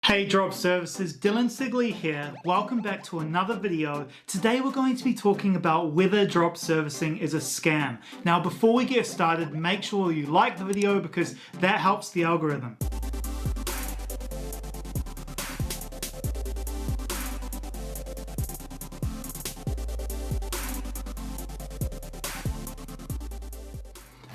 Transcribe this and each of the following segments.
Hey Drop Services, Dylan Sigley here. Welcome back to another video. Today we're going to be talking about whether drop servicing is a scam. Now before we get started, make sure you like the video because that helps the algorithm.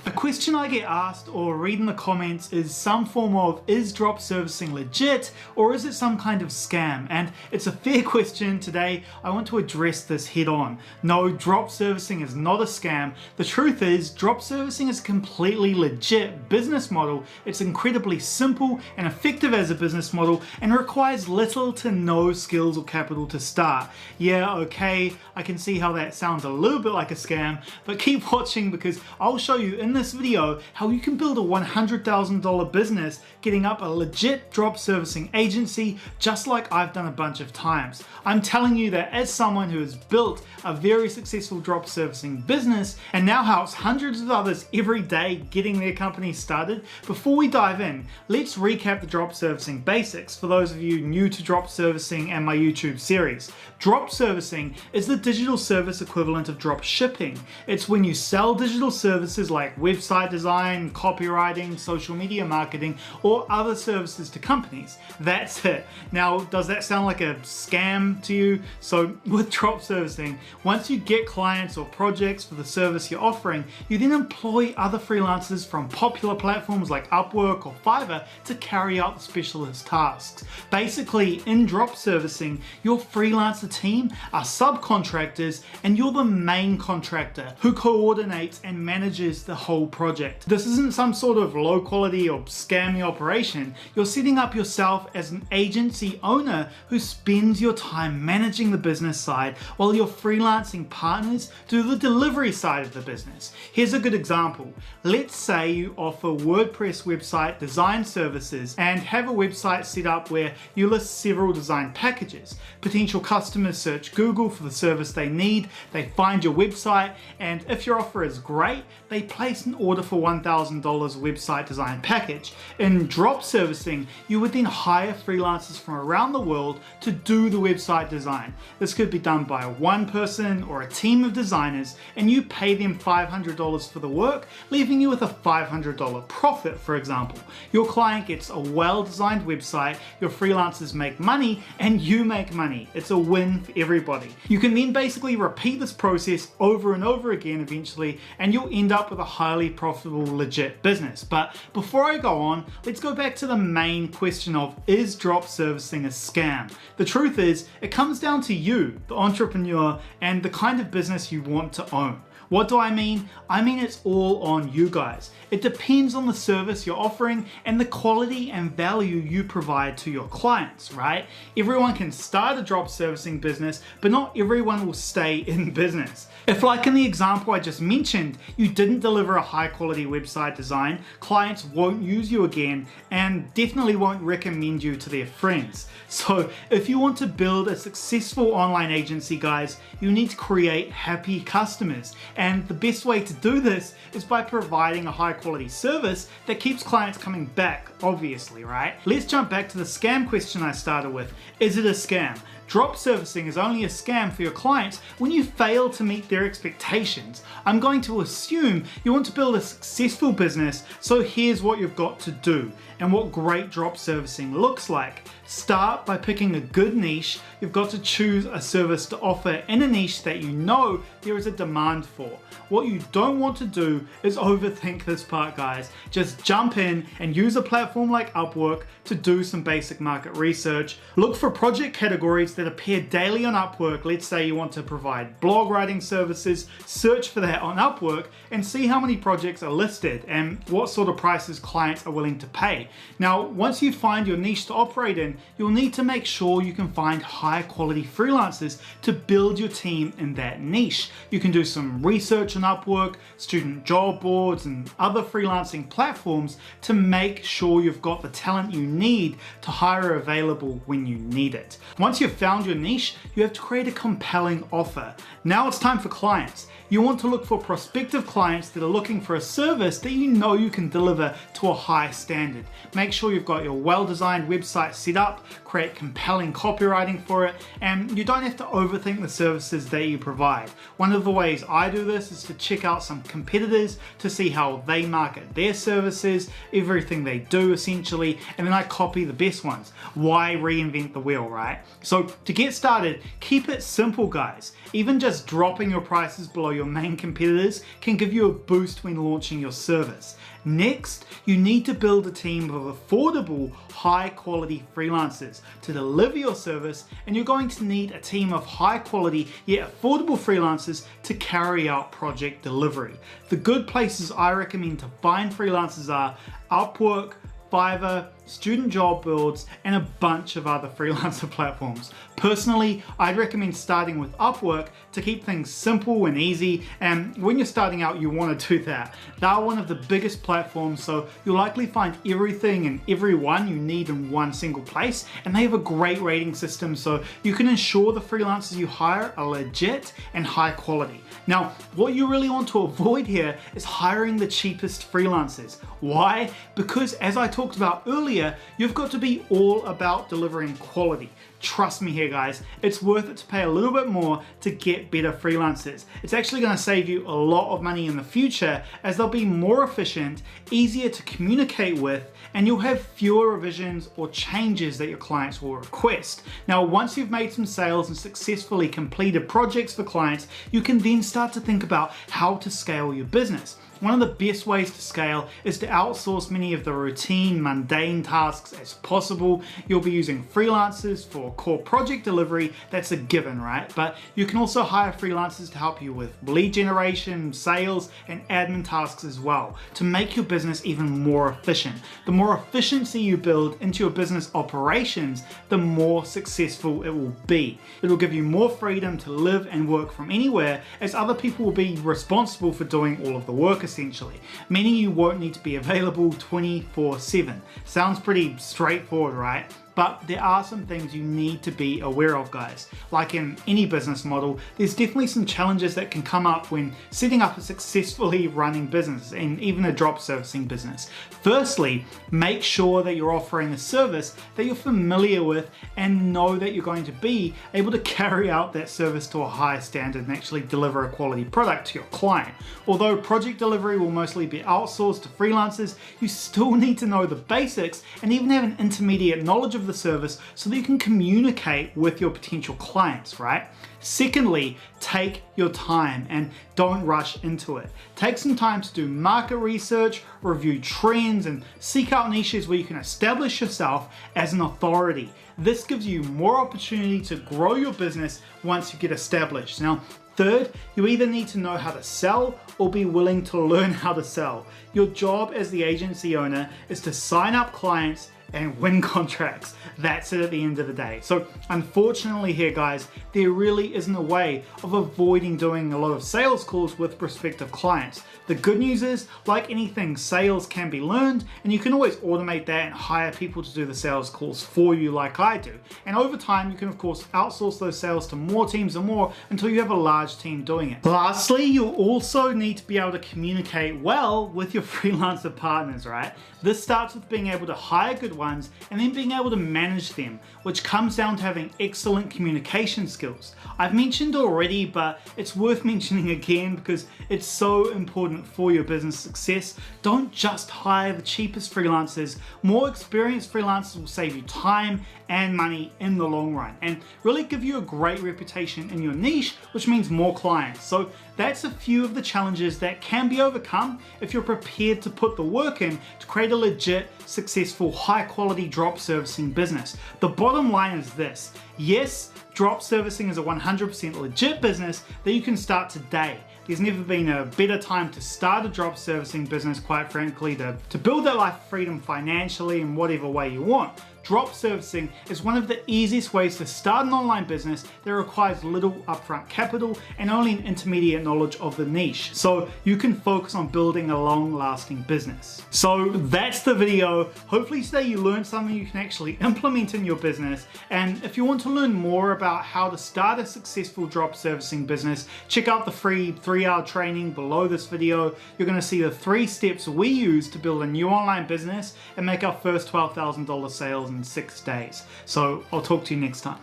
A question I get asked or read in the comments is some form of, is drop servicing legit or is it some kind of scam? And it's a fair question. Today I want to address this head on. No, drop servicing is not a scam. The truth is drop servicing is a completely legit business model. It's incredibly simple and effective as a business model and requires little to no skills or capital to start. Yeah, okay, I can see how that sounds a little bit like a scam, but keep watching because I'll show you in this video how you can build a $100,000 business getting up a legit drop servicing agency just like I've done a bunch of times. I'm telling you that as someone who has built a very successful drop servicing business and now helps hundreds of others every day getting their company started, before we dive in, let's recap the drop servicing basics for those of you new to drop servicing and my YouTube series. Drop servicing is the digital service equivalent of drop shipping. It's when you sell digital services like website design, copywriting, social media marketing, or other services to companies. That's it. Now, does that sound like a scam to you? So with drop servicing, once you get clients or projects for the service you're offering, you then employ other freelancers from popular platforms like Upwork or Fiverr to carry out the specialist tasks. Basically, in drop servicing, your freelancer team are subcontractors and you're the main contractor who coordinates and manages the whole project. This isn't some sort of low quality or scammy operation. You're setting up yourself as an agency owner who spends your time managing the business side while your freelancing partners do the delivery side of the business. Here's a good example. Let's say you offer WordPress website design services and have a website set up where you list several design packages. Potential customers search Google for the service they need, they find your website, and if your offer is great, they place an order for $1,000 website design package. In drop servicing, you would then hire freelancers from around the world to do the website design. This could be done by one person or a team of designers, and you pay them $500 for the work, leaving you with a $500 profit, for example. Your client gets a well-designed website, your freelancers make money, and you make money. It's a win for everybody. You can then basically repeat this process over and over again eventually, and you'll end up with a highly profitable, legit business. But before I go on, let's go back to the main question of, is drop servicing a scam? The truth is, it comes down to you, the entrepreneur, and the kind of business you want to own. What do I mean? I mean it's all on you guys. It depends on the service you're offering and the quality and value you provide to your clients, right? Everyone can start a drop servicing business, but not everyone will stay in business. If, like in the example I just mentioned, you didn't deliver a high quality website design, clients won't use you again and definitely won't recommend you to their friends. So if you want to build a successful online agency, guys, you need to create happy customers. And the best way to do this is by providing a high quality service that keeps clients coming back, obviously, right? Let's jump back to the scam question I started with. Is it a scam? Drop servicing is only a scam for your clients when you fail to meet their expectations. I'm going to assume you want to build a successful business, so here's what you've got to do and what great drop servicing looks like. Start by picking a good niche. You've got to choose a service to offer in a niche that you know there is a demand for. What you don't want to do is overthink this part, guys. Just jump in and use a platform like Upwork to do some basic market research. Look for project categories that appear daily on Upwork. Let's say you want to provide blog writing services, search for that on Upwork and see how many projects are listed and what sort of prices clients are willing to pay. Now, once you find your niche to operate in, you'll need to make sure you can find high quality freelancers to build your team in that niche. You can do some research research on Upwork, student job boards, and other freelancing platforms to make sure you've got the talent you need to hire available when you need it. Once you've found your niche, you have to create a compelling offer. Now it's time for clients. You want to look for prospective clients that are looking for a service that you know you can deliver to a high standard. Make sure you've got your well-designed website set up, create compelling copywriting for it, and you don't have to overthink the services that you provide. One of the ways I do this is to check out some competitors to see how they market their services, everything they do essentially, and then I copy the best ones. Why reinvent the wheel, right? So to get started, keep it simple, guys. Even just dropping your prices below your main competitors can give you a boost when launching your service. Next, you need to build a team of affordable, high quality freelancers to deliver your service, and you're going to need a team of high quality yet affordable freelancers to carry out project delivery. The good places I recommend to find freelancers are Upwork, Fiverr, student job boards, and a bunch of other freelancer platforms. Personally, I'd recommend starting with Upwork to keep things simple and easy, and when you're starting out, you want to do that. They are one of the biggest platforms, so you'll likely find everything and everyone you need in one single place, and they have a great rating system, so you can ensure the freelancers you hire are legit and high quality. Now, what you really want to avoid here is hiring the cheapest freelancers. Why? Because as I talked about earlier, you've got to be all about delivering quality. Trust me here, guys, it's worth it to pay a little bit more to get better freelancers. It's actually going to save you a lot of money in the future, as they'll be more efficient, easier to communicate with, and you'll have fewer revisions or changes that your clients will request. Now, once you've made some sales and successfully completed projects for clients, you can then start to think about how to scale your business. One of the best ways to scale is to outsource many of the routine, mundane tasks as possible. You'll be using freelancers for core project delivery, that's a given, right? But you can also hire freelancers to help you with lead generation, sales, and admin tasks as well, to make your business even more efficient. The more efficiency you build into your business operations, the more successful it will be. It will give you more freedom to live and work from anywhere, as other people will be responsible for doing all of the work essentially, meaning you won't need to be available 24/7. Sounds pretty straightforward, right? But there are some things you need to be aware of, guys. Like in any business model, there's definitely some challenges that can come up when setting up a successfully running business, and even a drop servicing business. Firstly, make sure that you're offering a service that you're familiar with and know that you're going to be able to carry out that service to a high standard and actually deliver a quality product to your client. Although project delivery will mostly be outsourced to freelancers, you still need to know the basics and even have an intermediate knowledge of the service so that you can communicate with your potential clients, right? Secondly, take your time and don't rush into it. Take some time to do market research, review trends, and seek out niches where you can establish yourself as an authority. This gives you more opportunity to grow your business once you get established. Now, third, you either need to know how to sell or be willing to learn how to sell. Your job as the agency owner is to sign up clients and win contracts. That's it at the end of the day. So unfortunately here, guys, there really isn't a way of avoiding doing a lot of sales calls with prospective clients. The good news is, like anything, sales can be learned, and you can always automate that and hire people to do the sales calls for you like I do. And over time, you can of course outsource those sales to more teams and more until you have a large team doing it. Lastly, you'll also need to be able to communicate well with your freelancer partners, right? This starts with being able to hire good ones and then being able to manage them, which comes down to having excellent communication skills. I've mentioned already, but it's worth mentioning again because it's so important for your business success. Don't just hire the cheapest freelancers. More experienced freelancers will save you time and money in the long run and really give you a great reputation in your niche, which means more clients. So that's a few of the challenges that can be overcome if you're prepared to put the work in to create a legit, successful, high quality drop servicing business. The bottom line is this: yes, drop servicing is a 100% legit business that you can start today. There's never been a better time to start a drop servicing business, quite frankly, to build that life of freedom financially in whatever way you want. drop servicing is one of the easiest ways to start an online business that requires little upfront capital and only an intermediate knowledge of the niche, so you can focus on building a long-lasting business. So that's the video. Hopefully today you learned something you can actually implement in your business, and if you want to learn more about how to start a successful drop servicing business, check out the free 3-hour training below this video. You're going to see the 3 steps we use to build a new online business and make our first $12,000 sales in 6 days. So I'll talk to you next time.